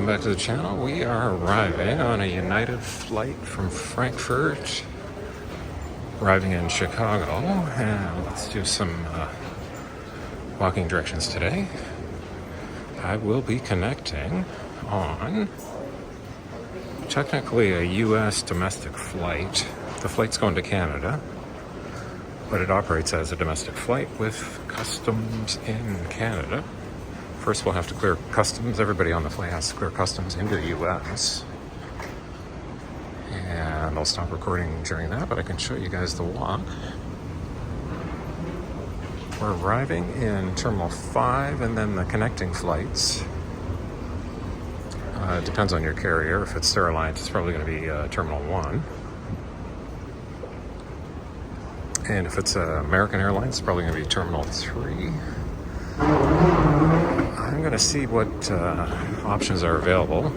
back to the channel. We are arriving on a United flight from Frankfurt, arriving in Chicago, and let's do some walking directions today. I will be connecting on technically a U.S. domestic flight. The flight's going to Canada, but it operates as a domestic flight with customs in Canada. First, we'll have to clear customs. Everybody on the flight has to clear customs into the U.S. And I'll stop recording during that, but I can show you guys the walk. We're arriving in Terminal 5 and then the connecting flights. It depends on your carrier. If it's Star Alliance, it's probably going to be Terminal 1. And if it's American Airlines, it's probably going to be Terminal 3. I'm going to see what options are available.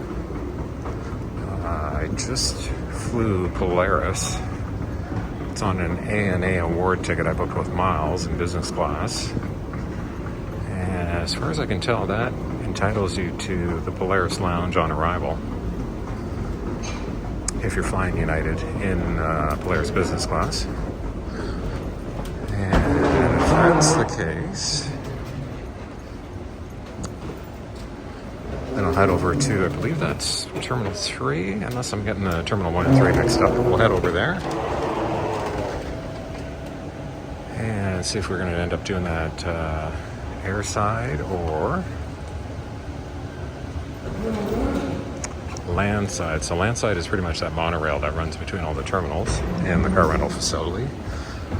I just flew Polaris. It's on an ANA award ticket I booked with Miles in business class. And as far as I can tell, that entitles you to the Polaris Lounge on arrival if you're flying United in Polaris business class. And if that's the case, then I'll head over to, I believe that's Terminal 3, unless I'm getting the Terminal 1 and 3 mixed up. We'll head over there and see if we're going to end up doing that airside or landside. So landside is pretty much that monorail that runs between all the terminals and the car rental facility.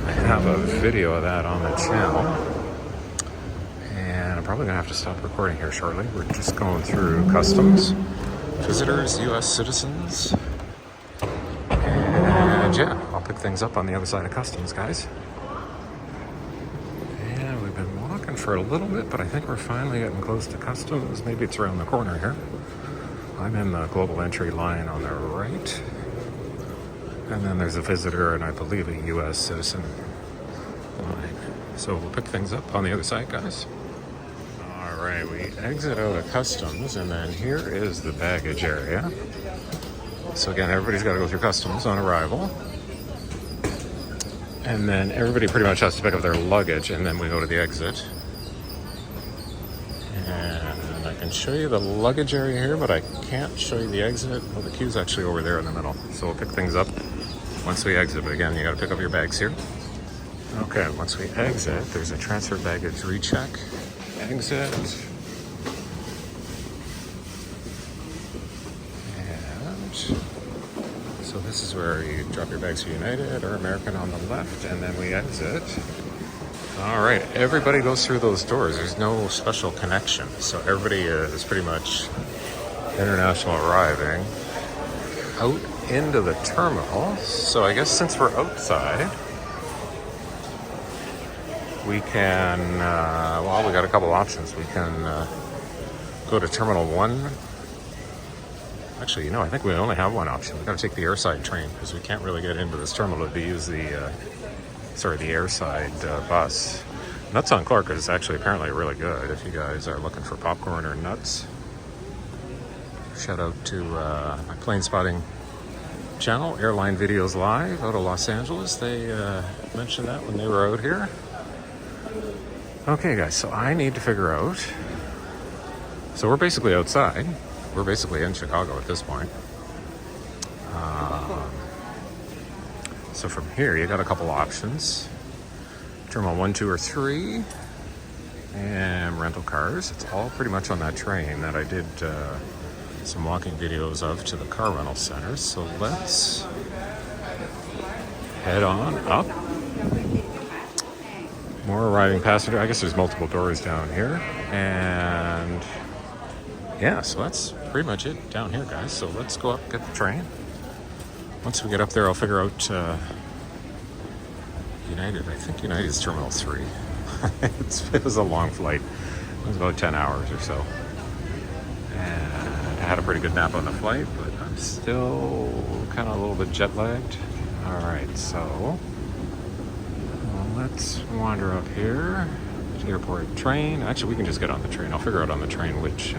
I have a video of that on the channel. I'm probably going to have to stop recording here shortly. We're just going through customs, visitors, U.S. citizens, and yeah, I'll pick things up on the other side of customs, guys. And we've been walking for a little bit, but I think we're finally getting close to customs. Maybe it's around the corner here. I'm in the global entry line on the right, and then there's a visitor and I believe a U.S. citizen line. So we'll pick things up on the other side, guys. Alright, we exit out of customs, and then here is the baggage area. So again, everybody's got to go through customs on arrival. And then everybody pretty much has to pick up their luggage, and then we go to the exit. And I can show you the luggage area here, but I can't show you the exit. Well, the queue's actually over there in the middle. So we'll pick things up once we exit, but again, you got to pick up your bags here. Okay, once we exit, there's a transfer baggage recheck. Exit. And so this is where you drop your bags to United or American on the left, and then we exit. All right, everybody goes through those doors. There's no special connection, so everybody is pretty much international arriving out into the terminal. So I guess since we're outside, we can, well, we got a couple options. We can go to Terminal 1. Actually, I think we only have one option. We've got to take the airside train because we can't really get into this terminal to use the airside bus. Nuts on Clark is actually apparently really good if you guys are looking for popcorn or nuts. Shout out to my plane spotting channel, Airline Videos Live, out of Los Angeles. They mentioned that when they were out here. Okay, guys, so I need to figure out, so we're basically outside. We're basically in Chicago at this point. So from here, you got a couple options. Terminal 1, 2, or 3, and rental cars. It's all pretty much on that train that I did some walking videos of to the car rental centers. So let's head on up. More arriving passenger. I guess there's multiple doors down here. And yeah, so that's pretty much it down here, guys. So let's go up, get the train. Once we get up there, I'll figure out United. I think United is Terminal 3. It was a long flight. It was about 10 hours or so. And I had a pretty good nap on the flight, but I'm still kind of a little bit jet lagged. All right, so let's wander up here to the airport train. Actually, we can just get on the train. I'll figure out on the train which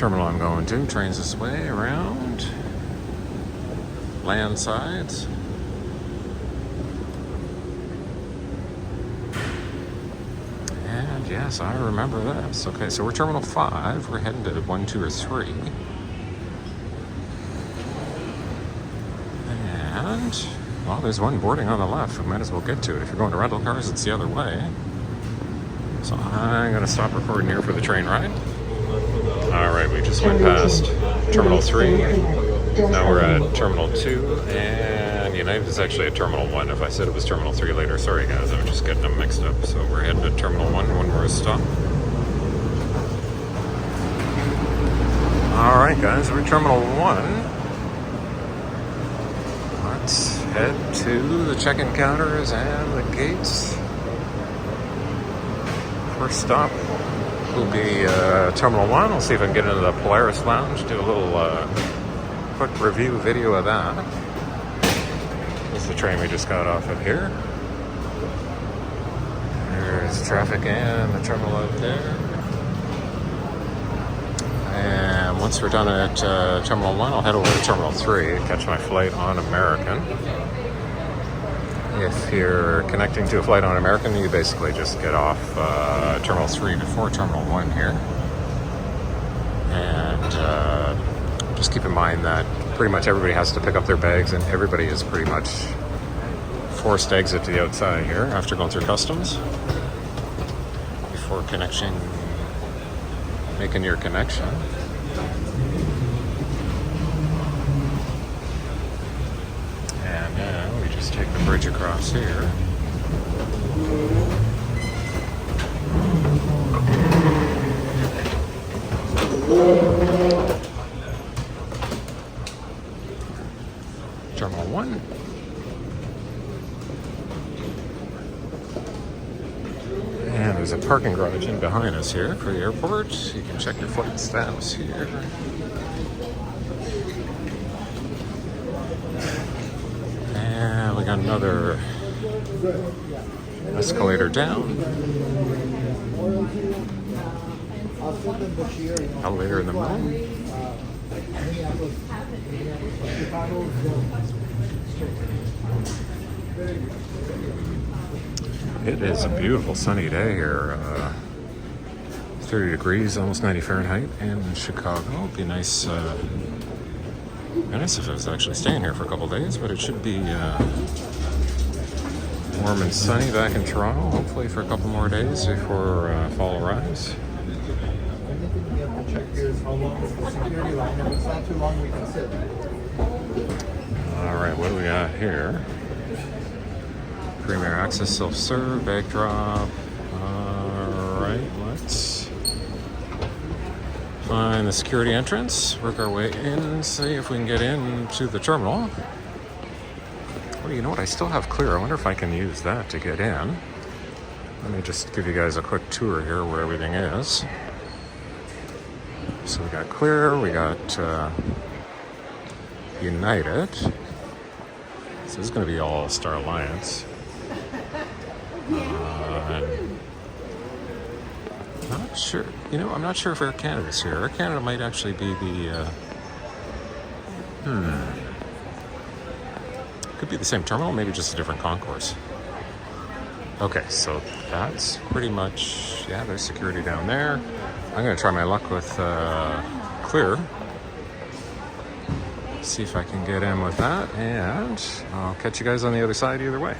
terminal I'm going to. Trains this way around. Land sides. And yes, I remember this. Okay, so we're Terminal 5. We're heading to 1, 2, or 3. And, well, there's one boarding on the left. We might as well get to it. If you're going to rental cars, it's the other way. So I'm going to stop recording here for the train ride. All right, we just went past Terminal 3. Now we're at Terminal 2, and United is actually at Terminal 1. If I said it was Terminal 3 later, sorry guys, I'm just getting them mixed up. So we're heading to Terminal 1, one more stop. All right, guys, we're at Terminal 1. Let's head to the check-in counters and the gates. First stop will be Terminal 1. We'll see if I can get into the Polaris Lounge, do a little quick review video of that. This is the train we just got off of here. There's traffic in the terminal out there. And once we're done at Terminal 1, I'll head over to Terminal 3 and catch my flight on American. If you're connecting to a flight on American, you basically just get off Terminal 3 before Terminal 1 here. And just keep in mind that pretty much everybody has to pick up their bags, and everybody is pretty much forced to exit to the outside here after going through customs before making your connection. And now we just take the bridge across here. Terminal 1. And there's a parking garage in behind us here for the airport. You can check your flight status here. And we got another escalator down. Elevator in the middle. It is a beautiful sunny day here. 30 degrees, almost 90 Fahrenheit in Chicago. It'd be nice, if I was actually staying here for a couple days, but it should be warm and sunny back in Toronto, hopefully for a couple more days before fall arrives. All right, what do we got here? Premier access, self-serve, bag drop. All right, let's find the security entrance, work our way in, see if we can get into the terminal. Well, you know what? I still have Clear. I wonder if I can use that to get in. Let me just give you guys a quick tour here where everything is. So we got Clear, we got United. So this is going to be all Star Alliance. Not sure. You know, I'm not sure if Air Canada's here. Air Canada might actually be the. Could be the same terminal, maybe just a different concourse. Okay, so that's pretty much. Yeah, there's security down there. I'm going to try my luck with Clear. See if I can get in with that, and I'll catch you guys on the other side either way.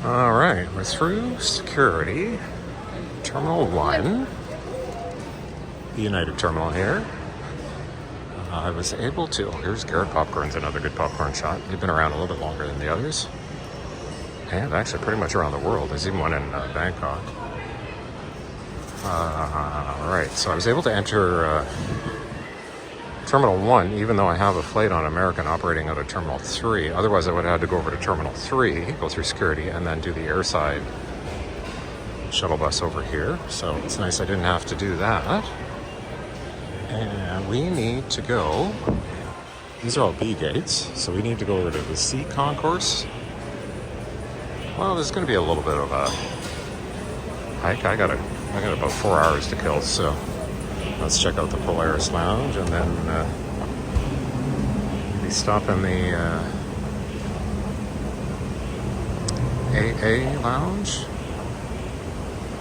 All right, we're through security. Terminal 1, the United terminal here. I was able to, here's Garrett Popcorn's another good popcorn shop. They've been around a little bit longer than the others. And actually pretty much around the world. There's even one in Bangkok. All right, so I was able to enter Terminal 1, even though I have a flight on American operating out of Terminal 3. Otherwise, I would have had to go over to Terminal 3, go through security, and then do the airside shuttle bus over here. So it's nice I didn't have to do that. And we need to go, these are all B gates, so we need to go over to the C concourse. Well, there's going to be a little bit of a hike. I got to I got about 4 hours to kill, so let's check out the Polaris Lounge and then maybe stop in the AA Lounge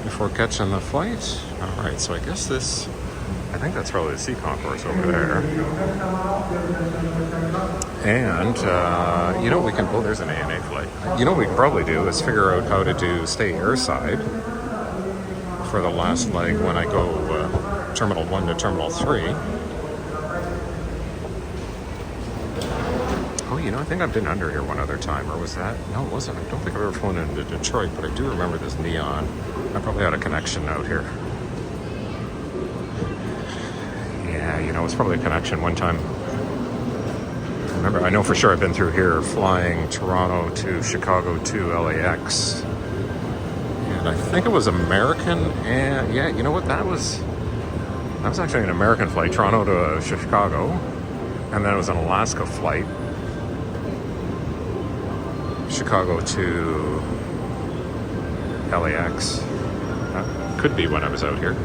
before catching the flight. Alright, so I guess I think that's probably the sea concourse over there. And, you know what we can, oh, there's an ANA flight. You know what we can probably do is figure out how to stay airside for the last leg when I go Terminal 1 to Terminal 3. Oh, you know, I think I've been under here one other time, or was that? No, it wasn't. I don't think I've ever flown into Detroit, but I do remember this neon. I probably had a connection out here. Yeah, you know, it's probably a connection one time. I know for sure I've been through here flying Toronto to Chicago to LAX. And I think it was American, and yeah, you know what, that was actually an American flight, Toronto to Chicago, and then it was an Alaska flight, Chicago to LAX. That could be when I was out here.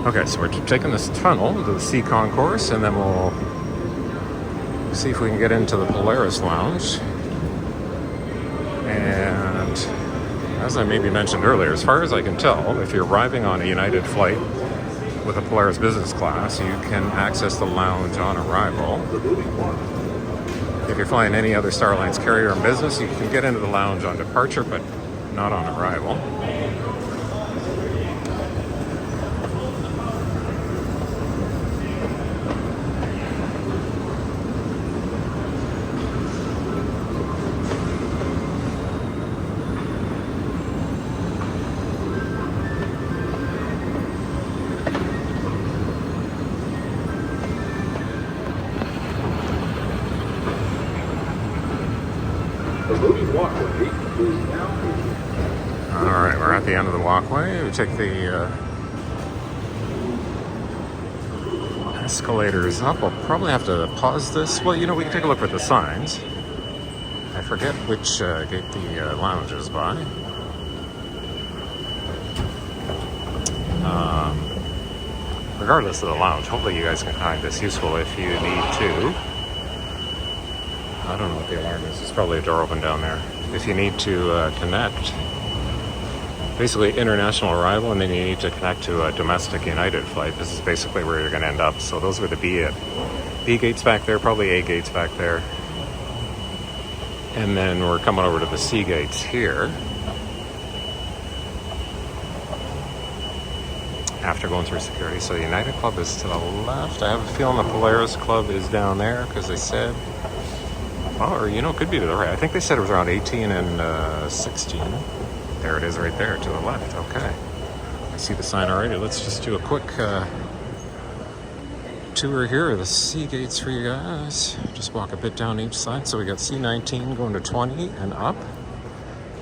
Okay, so we're taking this tunnel to the sea concourse, and then we'll see if we can get into the Polaris Lounge. And as I maybe mentioned earlier, as far as I can tell, if you're arriving on a United flight with a Polaris business class, you can access the lounge on arrival. If you're flying any other Star Alliance carrier in business, you can get into the lounge on departure, but not on arrival. Alright, we're at the end of the walkway. We take the escalators up. We'll probably have to pause this. Well, you know, we can take a look at the signs. I forget which gate the lounge is by. Regardless of the lounge, hopefully you guys can find this useful if you need to. I don't know what the alarm is. It's probably a door open down there. If you need to connect, basically international arrival, and then you need to connect to a domestic United flight, this is basically where you're going to end up. So those were the B gates back there, probably A gates back there. And then we're coming over to the C gates here. After going through security. So the United Club is to the left. I have a feeling the Polaris Club is down there because they said, or you know, it could be to the right. I think they said it was around 18 and 16. There it is right there to the left. Okay. I see the sign already. Let's just do a quick tour here of the C gates for you guys. Just walk a bit down each side. So we got C19 going to 20 and up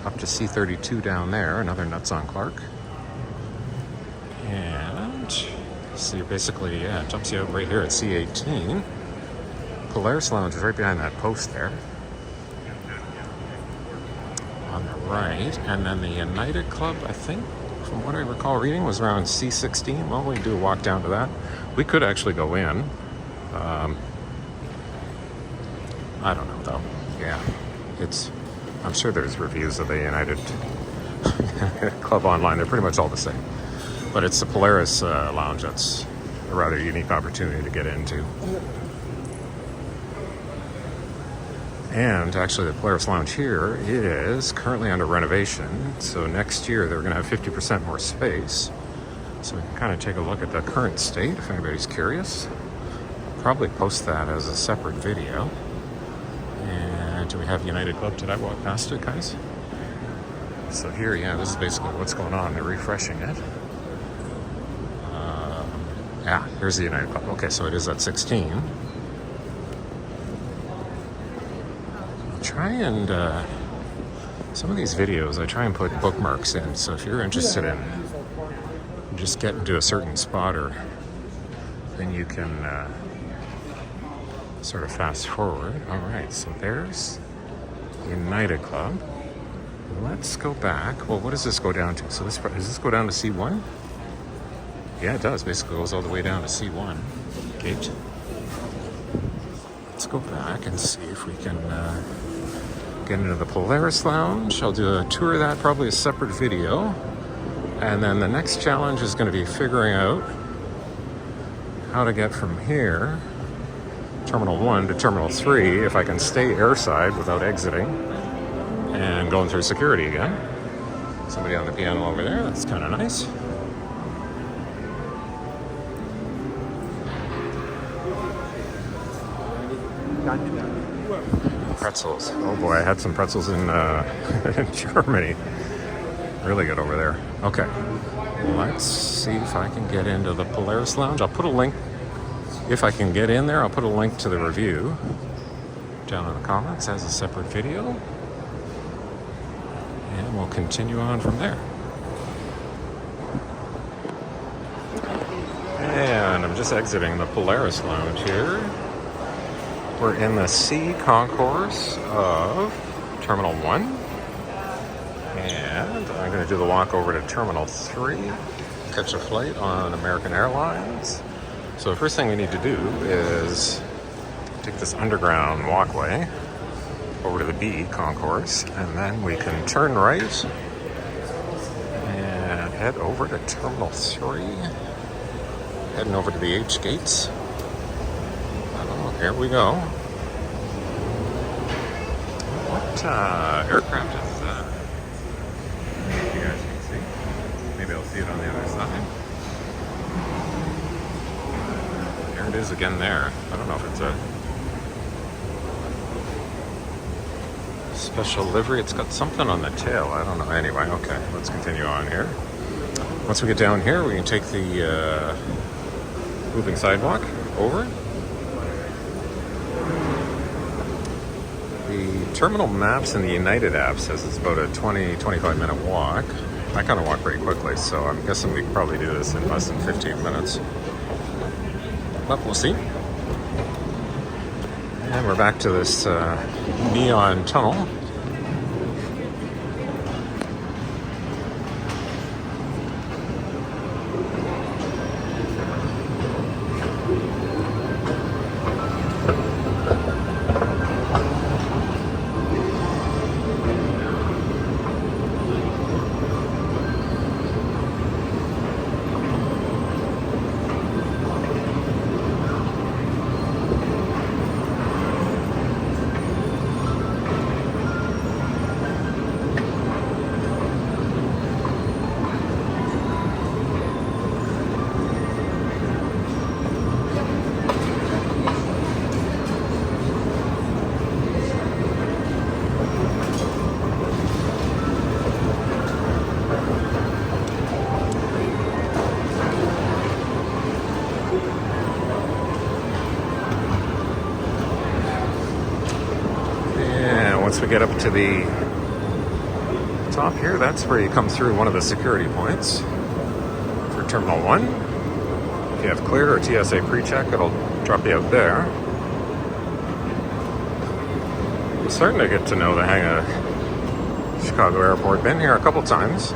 to C32 down there. Another nuts on Clark. And so you're basically, yeah, it jumps you out right here at C18. Polaris Lounge is right behind that post there. On the right. And then the United Club, I think, from what I recall reading, was around C16. Well, we can do a walk down to that. We could actually go in. I don't know, though. Yeah. I'm sure there's reviews of the United Club online. They're pretty much all the same. But it's the Polaris Lounge that's a rather unique opportunity to get into. And actually, the Polaris Lounge here is currently under renovation. So next year, they're going to have 50% more space. So we can kind of take a look at the current state if anybody's curious. Probably post that as a separate video. And do we have United Club? Did I walk past it, guys? So here, yeah, this is basically what's going on. They're refreshing it. Yeah, here's the United Club. Okay, so it is at 16. I'll try and, some of these videos, I try and put bookmarks in. So if you're interested in just getting to a certain spotter, then you can sort of fast forward. All right, so there's United Club. Let's go back. Well, what does this go down to? So does this go down to C1? Yeah, it does. Basically goes all the way down to C1 gate. Let's go back and see if we can get into the Polaris Lounge. I'll do a tour of that, probably a separate video. And then the next challenge is going to be figuring out how to get from here, Terminal 1 to Terminal 3, if I can stay airside without exiting and going through security again. Somebody on the piano over there, that's kind of nice. Pretzels. Oh boy, I had some pretzels in, in Germany. Really good over there. Okay, let's see if I can get into the Polaris Lounge. I'll put a link, if I can get in there, I'll put a link to the review down in the comments as a separate video. And we'll continue on from there. And I'm just exiting the Polaris Lounge here. We're in the C concourse of Terminal 1. And I'm going to do the walk over to Terminal 3, catch a flight on American Airlines. So the first thing we need to do is take this underground walkway over to the B concourse, and then we can turn right and head over to Terminal 3. Heading over to the H gates. Here we go. What aircraft is you guys can see? Maybe I'll see it on the other side. There it is again there. I don't know if it's a special livery. It's got something on the tail. I don't know. Anyway, okay, let's continue on here. Once we get down here, we can take the moving sidewalk over. The terminal maps in the United app says it's about a 20-25 minute walk. I kind of walk pretty quickly, so I'm guessing we can probably do this in less than 15 minutes. But we'll see. And we're back to this neon tunnel. Once we get up to the top here, that's where you come through one of the security points for Terminal 1. If you have clear or TSA pre-check, it'll drop you out there. I'm starting to get to know the hang of Chicago Airport. Been here a couple times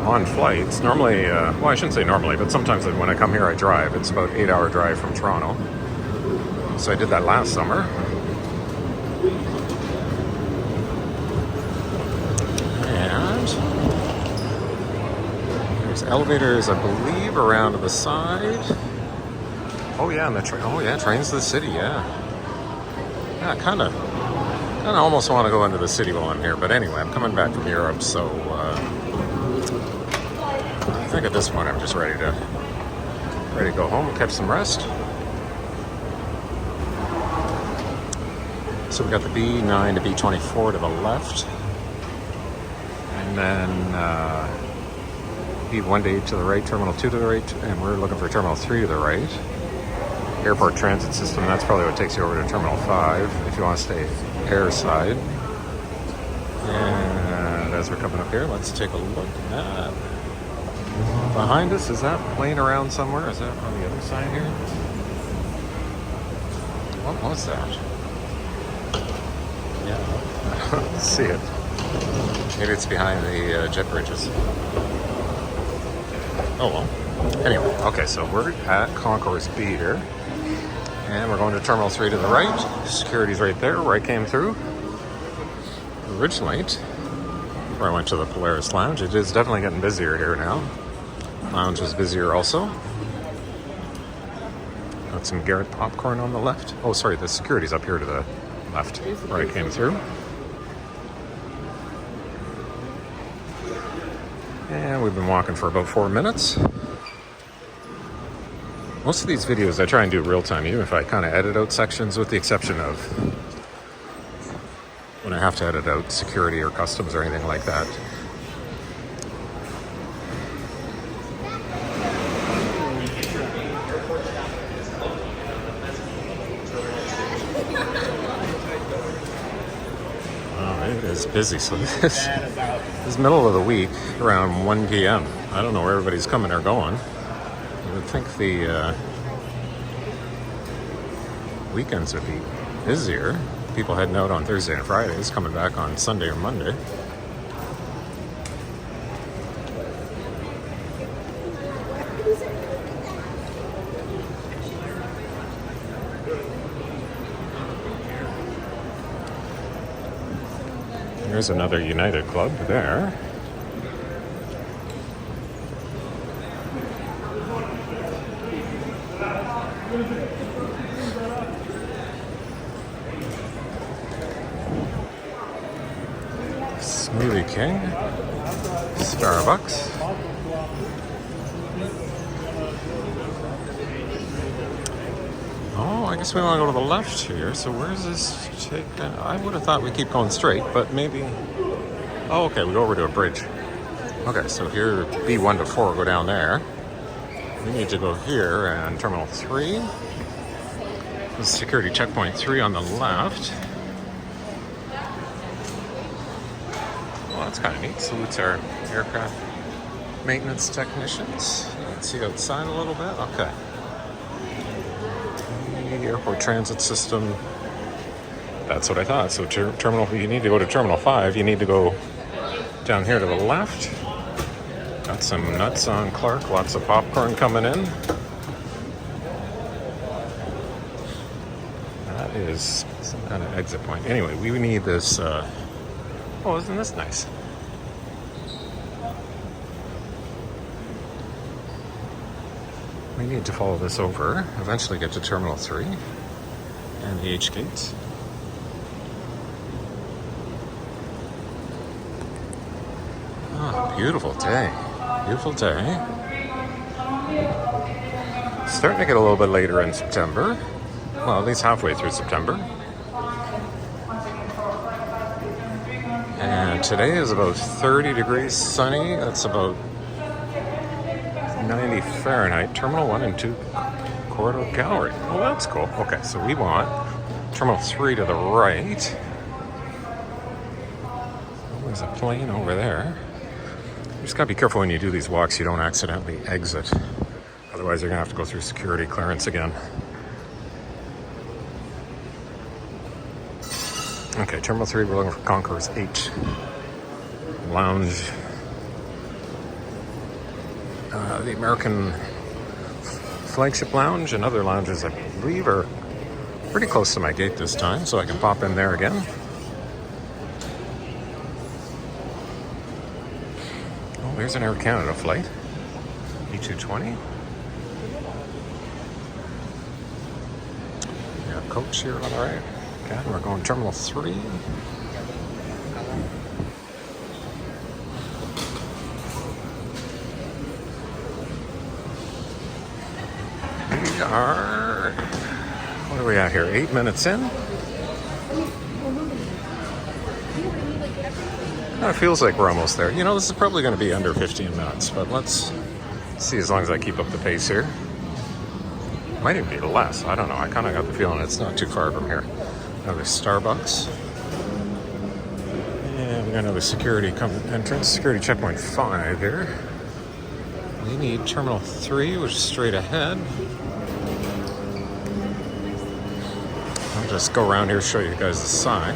on flights. Normally, well, I shouldn't say normally, but sometimes when I come here, I drive. It's about an 8-hour drive from Toronto. So I did that last summer. And there's elevators, I believe, around to the side. Oh yeah, and the train. Oh yeah, trains to the city. Yeah. Yeah, I kind of almost want to go into the city while I'm here. But anyway, I'm coming back from Europe, so I think at this point I'm just ready to go home and catch some rest. So we got the B9 to B24 to the left, and then B1 to 8 to the right, Terminal 2 to the right, and we're looking for Terminal 3 to the right. Airport transit system, that's probably what takes you over to Terminal 5 if you want to stay airside. And as we're coming up here, let's take a look at behind us. Is that plane around somewhere? Is that on the other side here? What was that? Yeah. See it. Maybe it's behind the jet bridges. Oh well. Anyway, okay, so we're at Concourse B here. And we're going to Terminal 3 to the right. Security's right there where I came through. Originally, where I went to the Polaris Lounge. It is definitely getting busier here now. Lounge is busier also. Got some Garrett popcorn on the left. Oh, sorry, the security's up here to the left where I came through. And we've been walking for about 4 minutes. Most of these videos I try and do real time, even if I kind of edit out sections, with the exception of when I have to edit out security or customs or anything like that. It is busy, so this is middle of the week, around 1 p.m. I don't know where everybody's coming or going. I would think the weekends would be busier. People heading out on Thursday and Fridays, coming back on Sunday or Monday. There's another United Club there. Smoothie King, Starbucks. Oh, I guess we want to go to the left here. So where's this take? I would have thought we'd keep going straight, but maybe... Oh, okay, we go over to a bridge. Okay, so here, B1 to 4 go down there. We need to go here and Terminal 3. This is security checkpoint 3 on the left. Well, that's kind of neat. Salutes our aircraft maintenance technicians. You can see outside a little bit. Okay. The airport transit system. That's what I thought. So terminal, you need to go to Terminal 5. You need to go down here to the left. Got some nuts on Clark. Lots of popcorn coming in. That is some kind of exit point. Anyway, we need this... Oh, isn't this nice? We need to follow this over, eventually get to Terminal 3 and the H gates. Oh, beautiful day. Beautiful day. Starting to get a little bit later in September. Well, at least halfway through September. And today is about 30 degrees sunny. That's about 90 Fahrenheit. Terminal 1 and 2 corridor gallery. Well, that's cool. Okay, so we want Terminal 3 to the right. Oh, there's a plane over there. You just gotta be careful when you do these walks, you don't accidentally exit. Otherwise, you're gonna have to go through security clearance again. Okay, Terminal 3, we're looking for Concourse H. Lounge. The American Flagship Lounge and other lounges, I believe, are pretty close to my gate this time, so I can pop in there again. Oh, there's an Air Canada flight. E220. Yeah, coach here on the right. Okay, we're going Terminal 3. We are... What are we at here? 8 minutes in? It feels like we're almost there. You know, this is probably going to be under 15 minutes, but let's see as long as I keep up the pace here. Might even be less. I don't know. I kind of got the feeling it's not too far from here. Another Starbucks. And we got another security entrance. Security checkpoint 5 here. We need Terminal 3, which is straight ahead. I'll just go around here, show you guys the sign.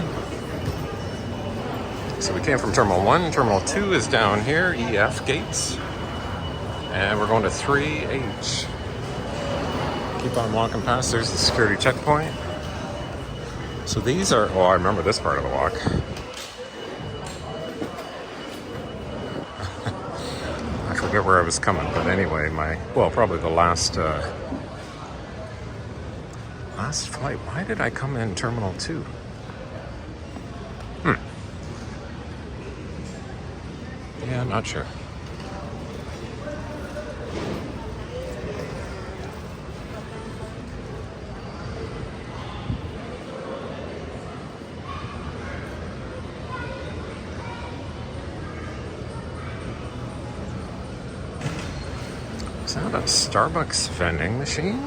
So we came from Terminal 1. Terminal 2 is down here, EF gates. And we're going to 3H. Keep on walking past. There's the security checkpoint. So these are, oh, I remember this part of the walk. I forget where I was coming, but anyway, probably the last flight. Why did I come in Terminal 2? Yeah, I'm not sure. Is that a Starbucks vending machine?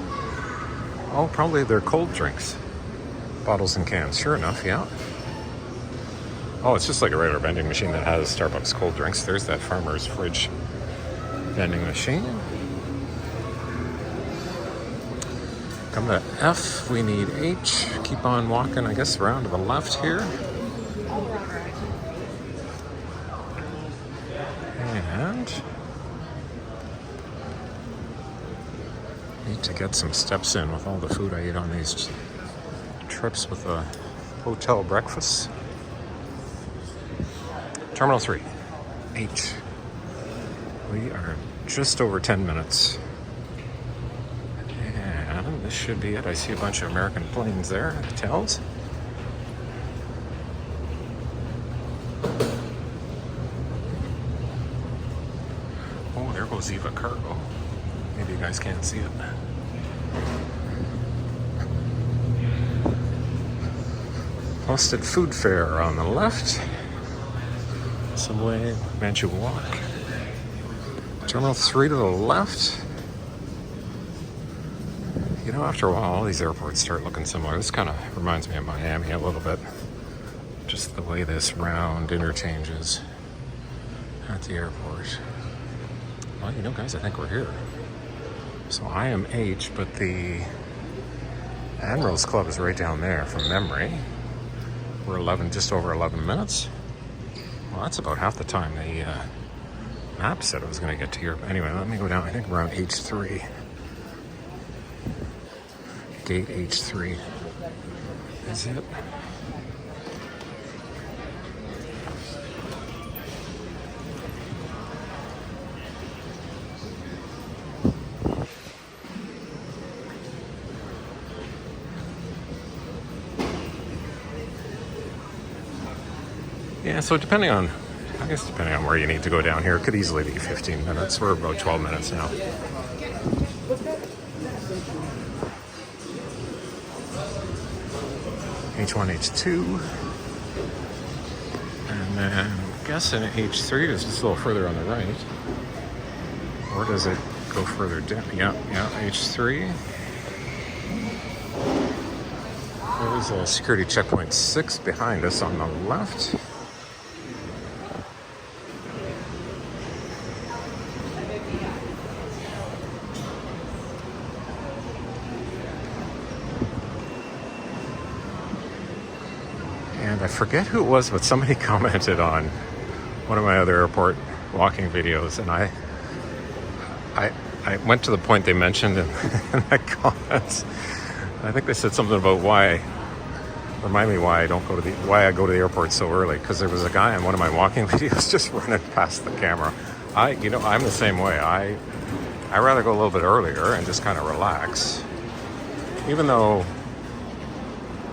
Oh, probably their cold drinks. Bottles and cans. Sure enough, yeah. Oh, it's just like a regular vending machine that has Starbucks cold drinks. There's that farmer's fridge vending machine. Come to F, we need H. Keep on walking, I guess, around to the left here. And need to get some steps in with all the food I eat on these trips with the hotel breakfast. Terminal 3, H. We are just over 10 minutes. And this should be it. I see a bunch of American planes there, hotels. Oh, there goes Eva Cargo. Maybe you guys can't see it. Posted food fair on the left. Subway, Manchu Walk. Terminal 3 to the left. You know, after a while, all these airports start looking similar. This kind of reminds me of Miami a little bit. Just the way this round interchanges at the airport. Well, you know, guys, I think we're here. So I am H, but the Admirals Club is right down there from memory. We're just over 11 minutes. Well, that's about half the time the map said I was going to get to here. Anyway, let me go down. I think around H3. Gate H3. Is it? Yeah, so depending on where you need to go down here, it could easily be 15 minutes. We're about 12 minutes now. H1, H2. And then I'm guessing H3 is just a little further on the right. Or does it go further down? Yeah, H3. There's a security checkpoint 6 behind us on the left. And I forget who it was, but somebody commented on one of my other airport walking videos, and I went to the point they mentioned in the comments. I think they said something about remind me why I go to the airport so early, because there was a guy in one of my walking videos just running past the camera. I'm the same way. I rather go a little bit earlier and just kind of relax, even though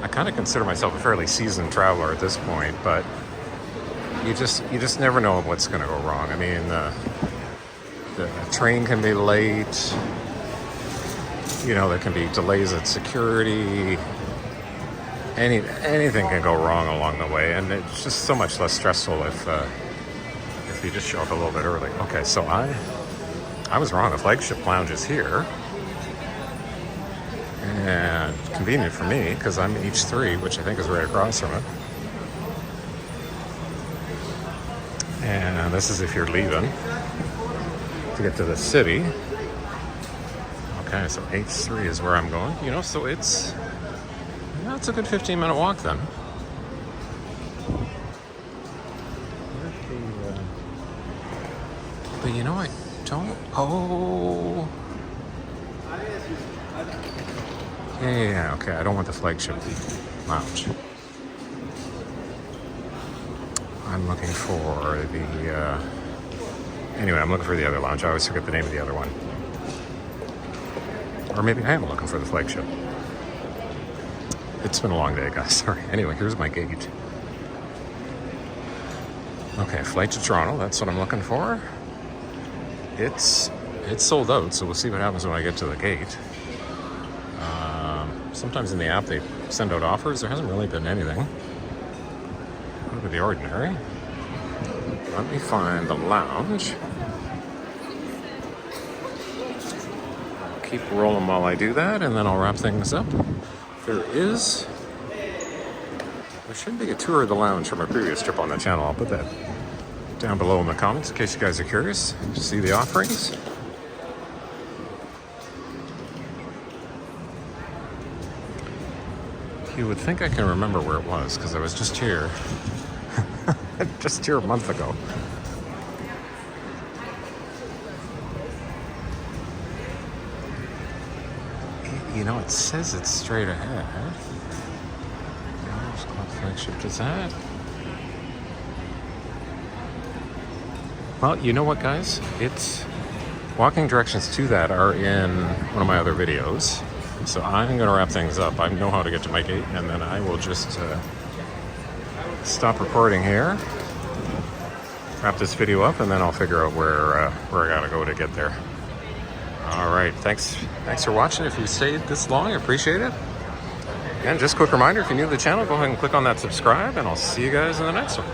I kind of consider myself a fairly seasoned traveler at this point, but you just never know what's going to go wrong. I mean, the train can be late. You know, there can be delays at security. Anything can go wrong along the way, and it's just so much less stressful if you just show up a little bit early. Okay, so I was wrong. The flagship lounge is here. And convenient for me because I'm H3, which I think is right across from it. And this is if you're leaving to get to the city. Okay, so H3 is where I'm going. You know, so it's a good 15-minute walk then. You know, I don't... Oh... Yeah, okay. I don't want the flagship lounge. I'm looking for the... Anyway, I'm looking for the other lounge. I always forget the name of the other one. Or maybe I am looking for the flagship. It's been a long day, guys. Sorry. Anyway, here's my gate. Okay, flight to Toronto. That's what I'm looking for. It's sold out, so we'll see what happens when I get to the gate. Sometimes in the app they send out offers. There hasn't really been anything out of the ordinary. Let me find the lounge. I'll keep rolling while I do that, and then I'll wrap things up. There should be a tour of the lounge from a previous trip on the channel. I'll put that down below in the comments in case you guys are curious to see the offerings. You would think I can remember where it was because I was just here. Just here a month ago. You know, it says it's straight ahead. Flagship, is that? Well, you know what, guys? It's walking directions to that are in one of my other videos. So I'm going to wrap things up. I know how to get to my gate, and then I will just stop recording here, wrap this video up, and then I'll figure out where I got to go to get there. All right, thanks for watching. If you stayed this long, I appreciate it. And just a quick reminder, if you're new to the channel, go ahead and click on that subscribe, and I'll see you guys in the next one.